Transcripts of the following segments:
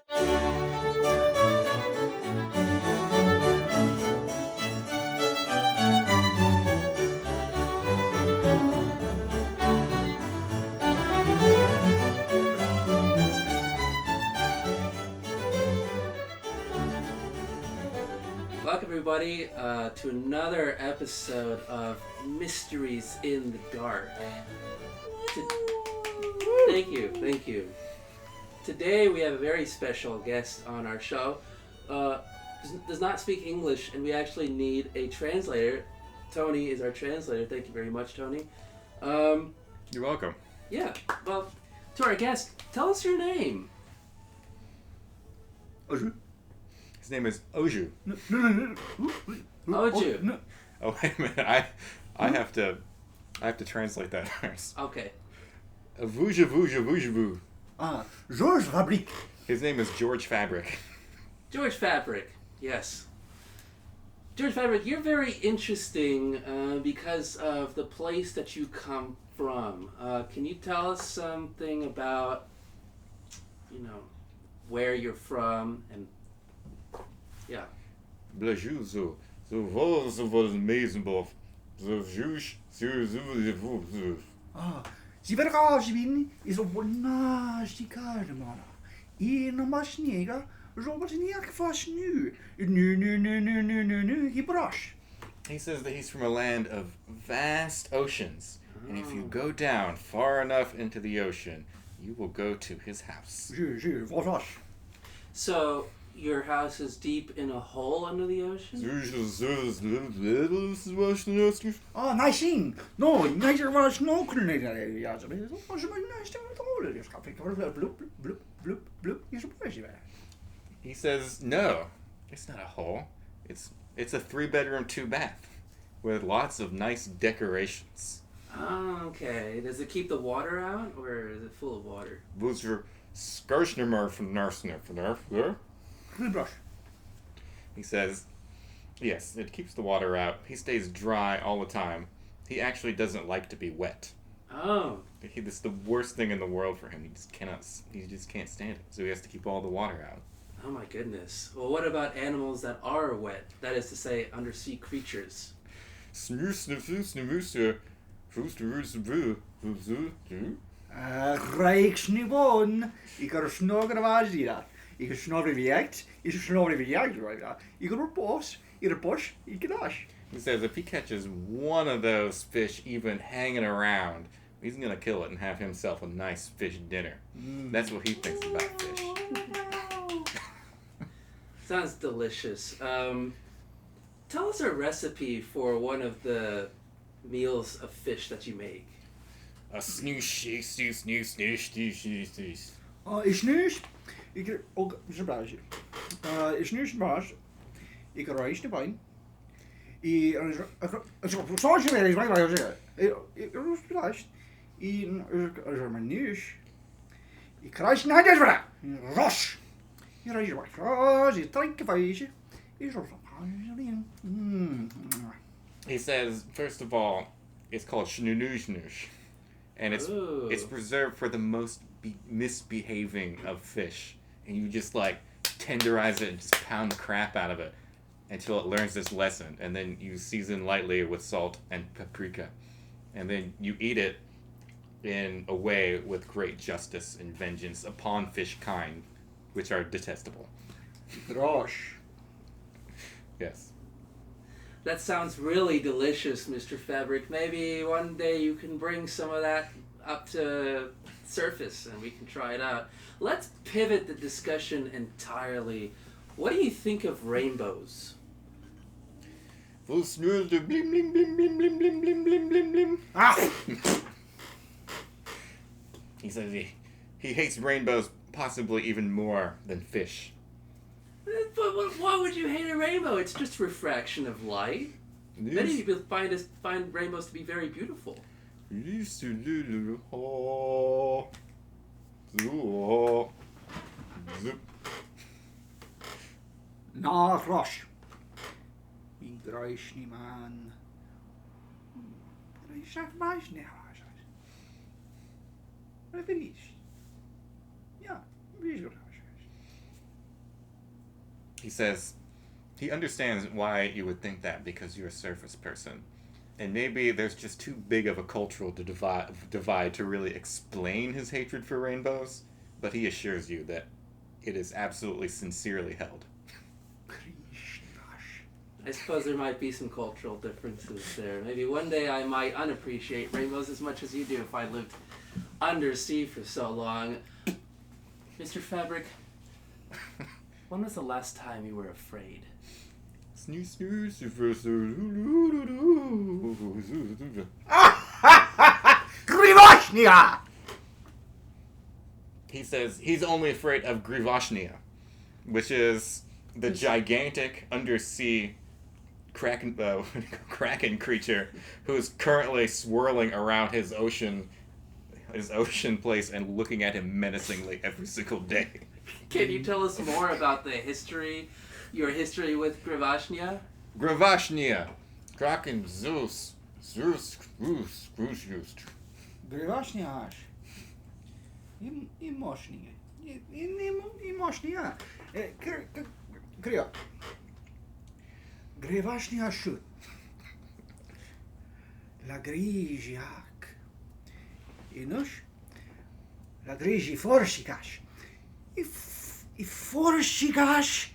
Welcome everybody to another episode of Mysteries in the Dark. Thank you. Today we have a very special guest on our show. Does not speak English, and we actually need a translator. Tony is our translator. Thank you very much, Tony. You're welcome. Yeah, well, to our guest, tell us your name. Oju. His name is Oju. Oju. No. Oh wait a minute. I have to translate that first. Okay. Vuju. George Fabric. His name is George Fabric. George Fabric, yes. George Fabric, you're very interesting because of the place that you come from. Can you tell us something about, where you're from and, yeah. Blajuzo. The walls of the Maisenbof. The Jush. Zivergazibin is op naast die kaartemana. In een masniega, Robert in the fast nu. Nu, he brush. He says that he's from a land of vast oceans. And if you go down far enough into the ocean, you will go to his house. So, your house is deep in a hole under the ocean? Oh, nice thing. No, nicer was no kunnen. He says, no, it's not a hole. It's a 3-bedroom, 2-bath with lots of nice decorations. Oh, okay. Does it keep the water out, or is it full of water? He says, yes, it keeps the water out. He stays dry all the time. He actually doesn't like to be wet. Oh. It's the worst thing in the world for him. He just can't stand it. So he has to keep all the water out. Oh my goodness. Well, what about animals that are wet? That is to say, undersea creatures. Rijksniveau. Ik kan er snogen was hier. Ik kan snogen react. Ik kan snogen react right now. Ik kan repos. Ik repos. Ik kan dash. He says if he catches one of those fish even hanging around, he's going to kill it and have himself a nice fish dinner. That's what he thinks about fish. Sounds delicious. Tell us a recipe for one of the meals of fish that you make. A snoosh, snoosh. Oh, is snoes. Ik er ook surprise. Is snoes was. Ik reis de wijn. Zoals je weet, maar ik zeggen. Ik surprise. In er mijn nieuws. Ik reis naar deze Ros. Je reis wat. Ros, je drinkt feestje. Is er He says, first of all, it's called shnoosh. And it's preserved for the most misbehaving of fish. And you just tenderize it and just pound the crap out of it until it learns this lesson. And then you season lightly with salt and paprika. And then you eat it in a way with great justice and vengeance upon fish kind, which are detestable. Rosh. Yes. That sounds really delicious, Mr. Fabric. Maybe one day you can bring some of that up to surface and we can try it out. Let's pivot the discussion entirely. What do you think of rainbows? He says he hates rainbows possibly even more than fish. But why would you hate a rainbow? It's just refraction of light. Many people find rainbows to be very beautiful. Na Rosh. Ik reis niet man. Reis maar snel. Wat is? Ja, wie is er? He says he understands why you would think that because you're a surface person. And maybe there's just too big of a cultural divide to really explain his hatred for rainbows, but he assures you that it is absolutely sincerely held. I suppose there might be some cultural differences there. Maybe one day I might unappreciate rainbows as much as you do if I lived undersea for so long. Mr. Fabric, when was the last time you were afraid? Grivashnia! He says he's only afraid of Grivashnia, which is the gigantic undersea kraken creature who is currently swirling around his ocean place and looking at him menacingly every single day. Can you tell us more about your history with Grivashnia? Grivashnia, Kraken, Zeus, Grivashnia. Emoshnia. Emoshnia. Grivashnia shoot. La grigiac. Inush? La grigi forsicash. I forsicash.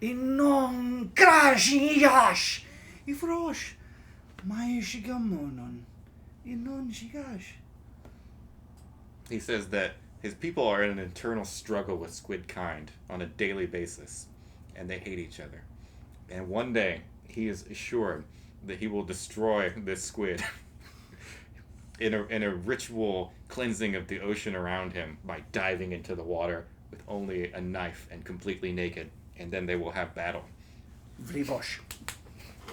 I non crashiash. I frosh. My shigamonon. I non shigash. He says that his people are in an internal struggle with squid kind on a daily basis, and they hate each other. And one day, he is assured that he will destroy this squid in a ritual cleansing of the ocean around him by diving into the water with only a knife and completely naked, and then they will have battle. Vrivosh.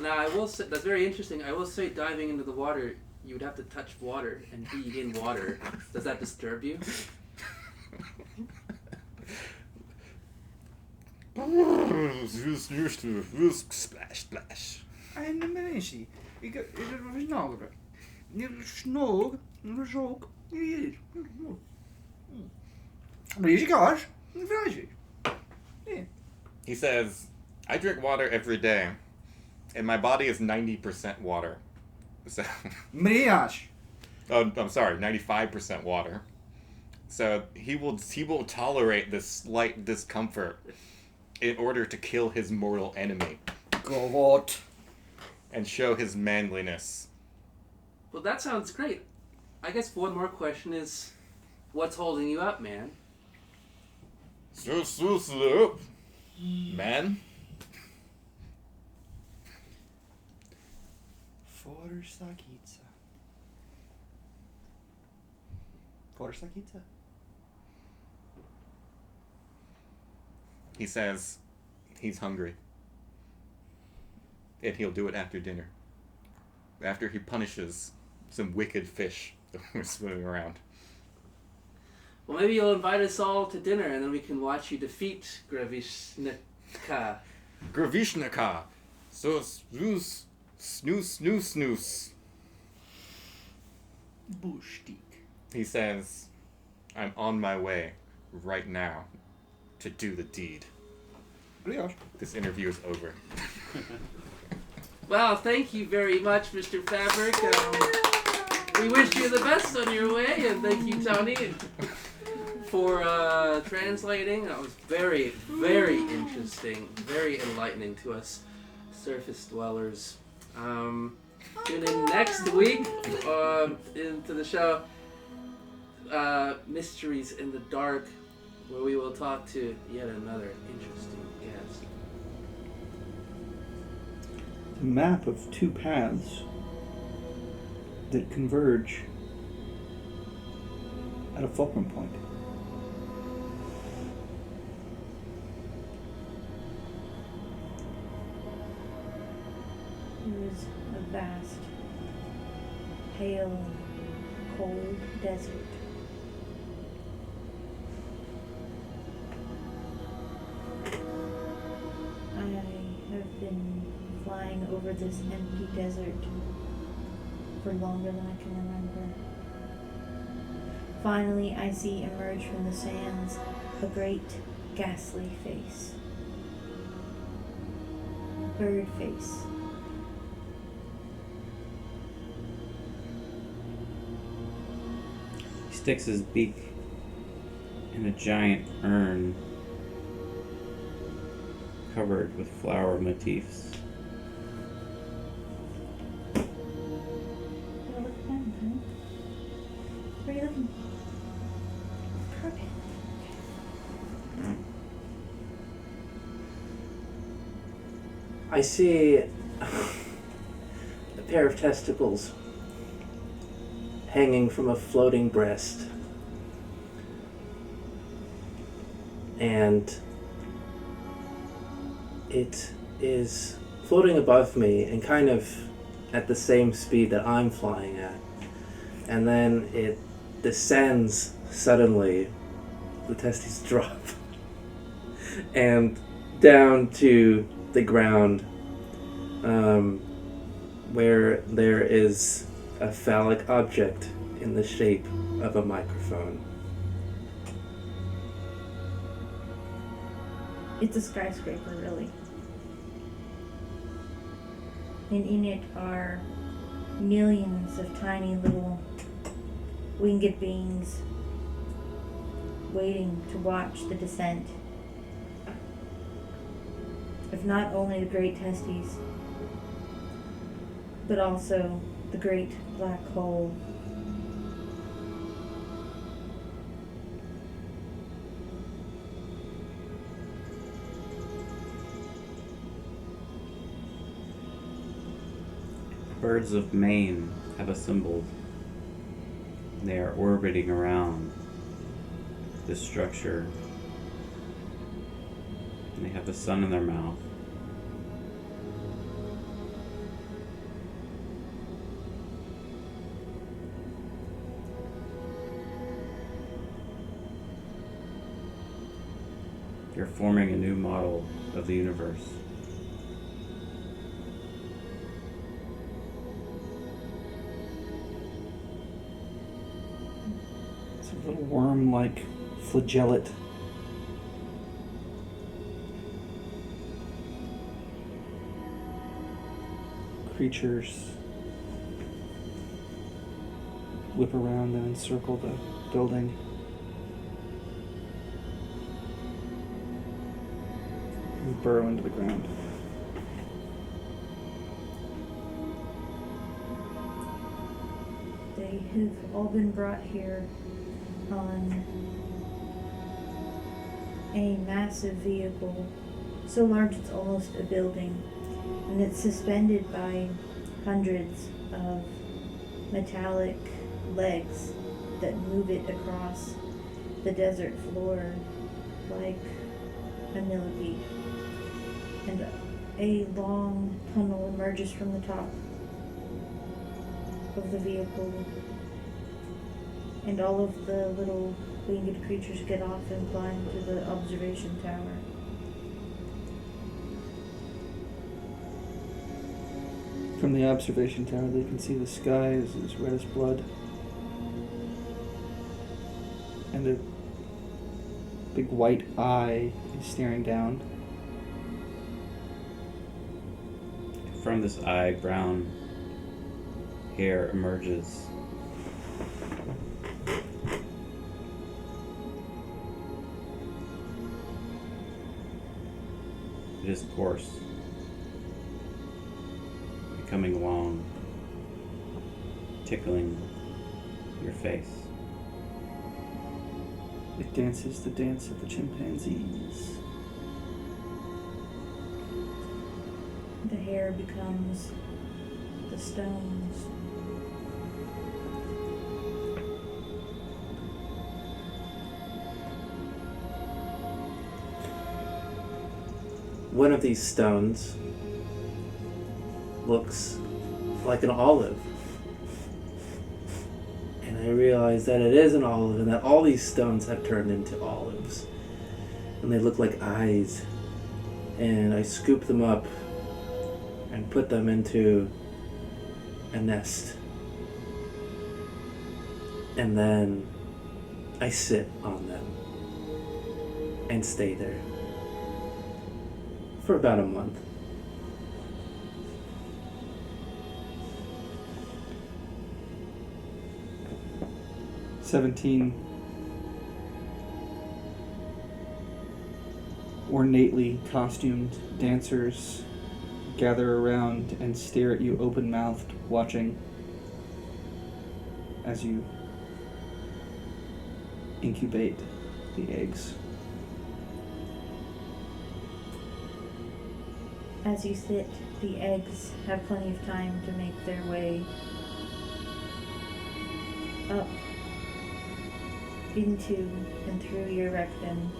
Now, I will say, that's very interesting. I will say diving into the water, you would have to touch water and be in water. Does that disturb you? Splash, splash. En mensen, ik was nager. Je snoog, je zoek, je maar je kaas, een vraagje. He says, I drink water every day, and my body is 90% water. So, Maria's. oh, I'm sorry, 95% water. So he will tolerate this slight discomfort in order to kill his mortal enemy God. and show his manliness. Well, that sounds great. I guess one more question is, what's holding you up, man? Man? Forsakitsa. He says he's hungry. And he'll do it after dinner. After he punishes some wicked fish that were swimming around. Well, maybe you'll invite us all to dinner, and then we can watch you defeat Gravishnika. Gravishnika! So snooze, snooze. Bushtik. He says, I'm on my way right now to do the deed. Maria's. This interview is over. Well, thank you very much, Mr. Fabric. We wish you the best on your way, and thank you, Tony, for translating. That was very, very interesting, very enlightening to us surface dwellers. Tune in next week into the show Mysteries in the Dark, where we will talk to yet another interesting guest. A map of two paths that converge at a fulcrum point. It was a vast, pale, cold desert. I have been flying over this empty desert for longer than I can remember. Finally, I see emerge from the sands a great, ghastly face. bird face. He sticks his beak in a giant urn covered with flower motifs. Gotta look down, huh? Where are you looking? Perfect. I see a pair of testicles hanging from a floating breast. And it is floating above me and kind of at the same speed that I'm flying at. And then it descends suddenly. The testes drop. And down to the ground, where there is a phallic object in the shape of a microphone. It's a skyscraper, really. And in it are millions of tiny little winged beings waiting to watch the descent of not only the great testes, but also the great black hole. Birds of Maine have assembled. They are orbiting around this structure. And they have the sun in their mouth. They're forming a new model of the universe. It's a little worm-like flagellate. Creatures whip around and encircle the building. And burrow into the ground. They have all been brought here on a massive vehicle, so large it's almost a building, and it's suspended by hundreds of metallic legs that move it across the desert floor like a millipede. And a long tunnel emerges from the top of the vehicle, and all of the little winged creatures get off and climb to the observation tower. From the observation tower, they can see the sky is as red as blood. And a big white eye is staring down. From this eye, brown hair emerges. It is coarse, becoming long, tickling your face. It dances the dance of the chimpanzees. The hair becomes the stones. One of these stones looks like an olive. And I realize that it is an olive and that all these stones have turned into olives. And they look like eyes. And I scoop them up and put them into a nest. And then I sit on them and stay there for about a month. 17 ornately costumed dancers gather around and stare at you open-mouthed, watching as you incubate the eggs. As you sit, the eggs have plenty of time to make their way up into and through your rectum,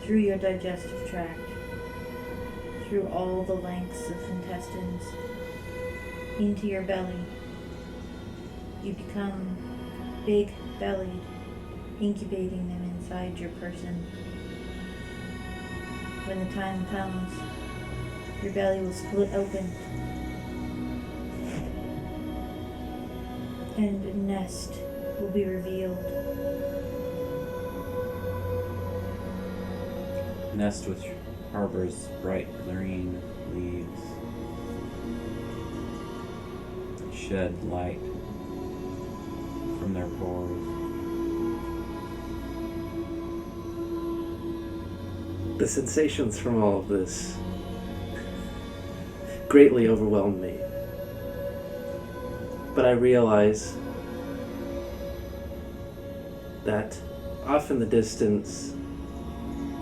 through your digestive tract, through all the lengths of intestines, into your belly. You become big-bellied, incubating them inside your person. When the time comes, your belly will split open, and a nest will be revealed. Nest which harbors bright green leaves that shed light from their pores. The sensations from all of this greatly overwhelmed me. But I realize that off in the distance,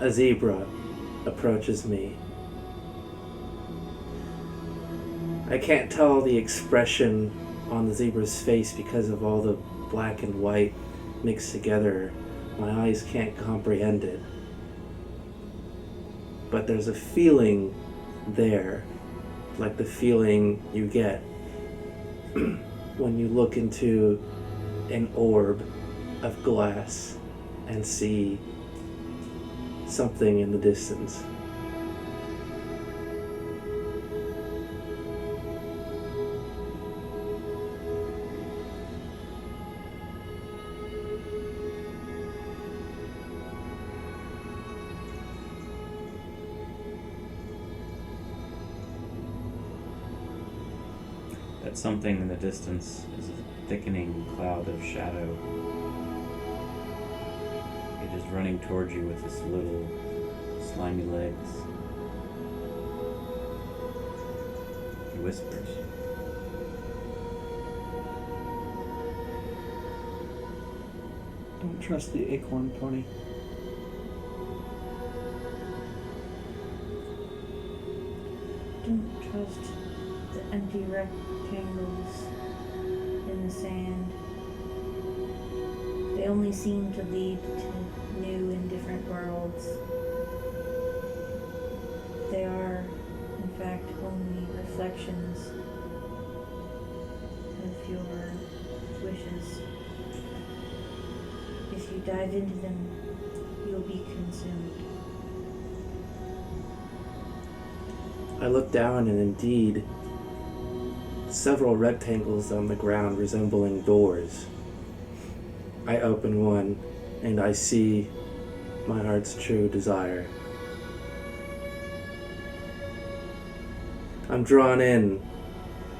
a zebra approaches me. I can't tell the expression on the zebra's face because of all the black and white mixed together. My eyes can't comprehend it. But there's a feeling there, like the feeling you get when you look into an orb of glass and see something in the distance. That something in the distance is a thickening cloud of shadow. It is running towards you with its little slimy legs. He whispers. Don't trust the acorn pony. Don't trust the empty rectangles in the sand. They only seem to lead to new and different worlds. They are, in fact, only reflections of your wishes. If you dive into them, you'll be consumed. I look down and indeed, several rectangles on the ground resembling doors. I open one and I see my heart's true desire. I'm drawn in.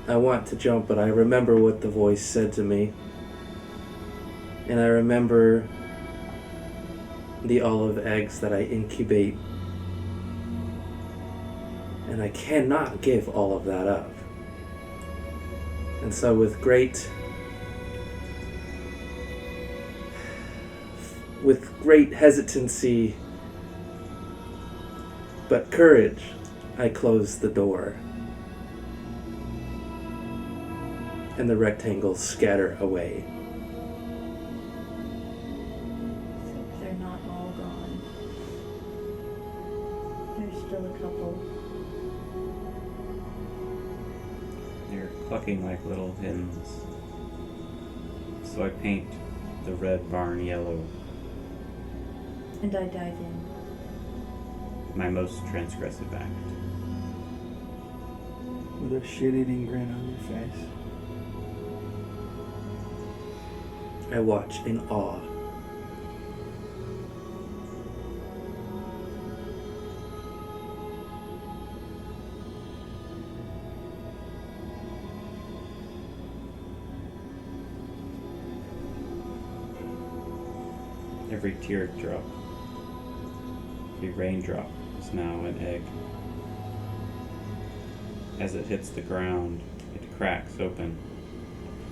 I want to jump, but I remember what the voice said to me. And I remember the olive eggs that I incubate. And I cannot give all of that up. And so with great hesitancy, but courage, I close the door. And the rectangles scatter away. They're not all gone. There's still a couple. They're clucking like little hens. So I paint the red barn yellow, And I dive in. my most transgressive act. With a shit-eating grin on your face. I watch in awe. Every teardrop, every raindrop is now an egg. As it hits the ground, it cracks open,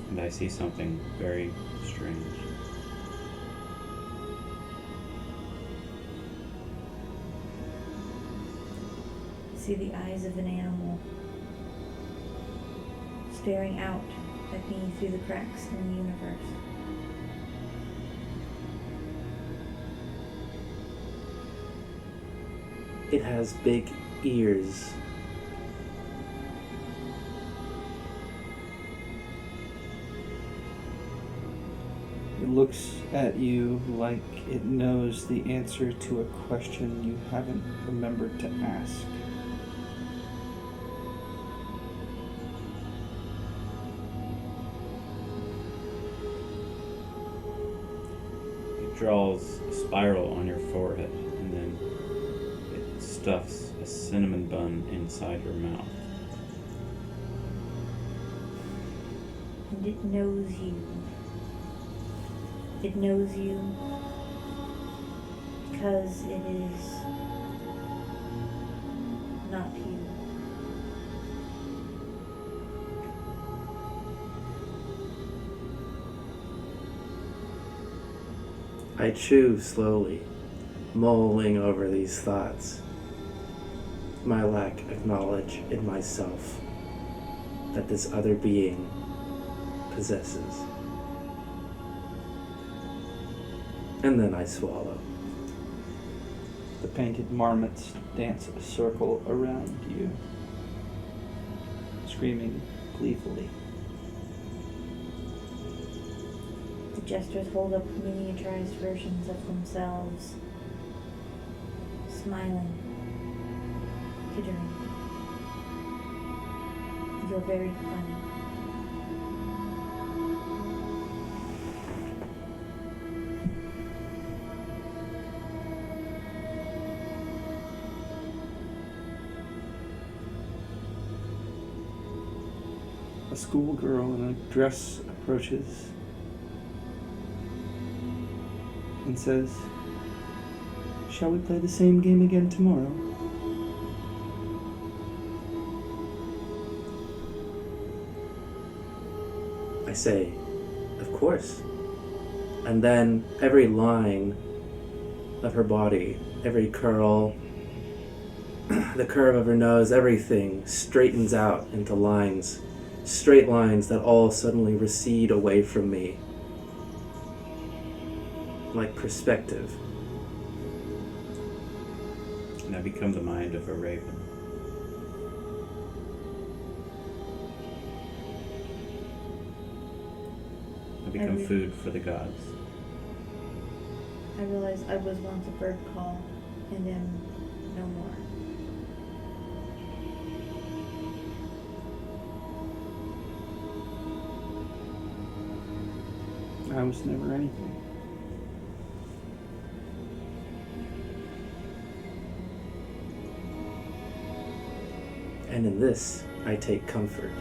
and I see something very strange. See the eyes of an animal staring out at me through the cracks in the universe. It has big ears. It looks at you like it knows the answer to a question you haven't remembered to ask. It draws a spiral on your forehead, and then it stuffs a cinnamon bun inside your mouth. And it knows you. It knows you because it is not you. I chew slowly, mulling over these thoughts. My lack of knowledge in myself that this other being possesses. And then I swallow. The painted marmots dance a circle around you, screaming gleefully. The jesters hold up miniaturized versions of themselves, smiling, tittering. You're very funny. A schoolgirl in a dress approaches and says, "Shall we play the same game again tomorrow?" I say, of course. And then every line of her body, every curl, the curve of her nose, everything straightens out into lines, straight lines that all suddenly recede away from me, like perspective. And I become the mind of a raven. I become food for the gods. I realized I was once a bird call, and am no more. I was never anything. And in this, I take comfort.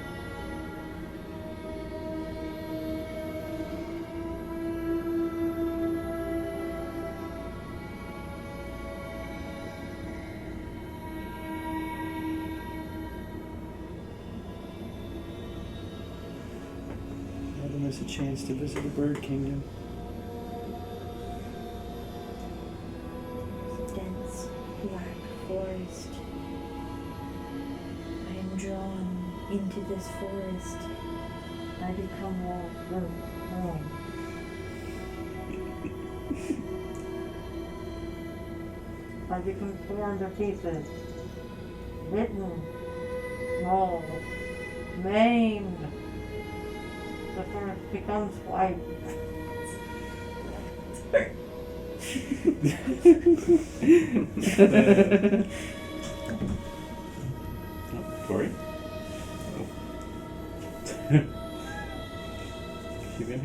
Never miss a chance to visit the bird kingdom. Dense black forest. I am drawn into this forest. I become all home. I become torn to pieces, bitten, mauled, maimed. The forest becomes white. Tori? Oh. You been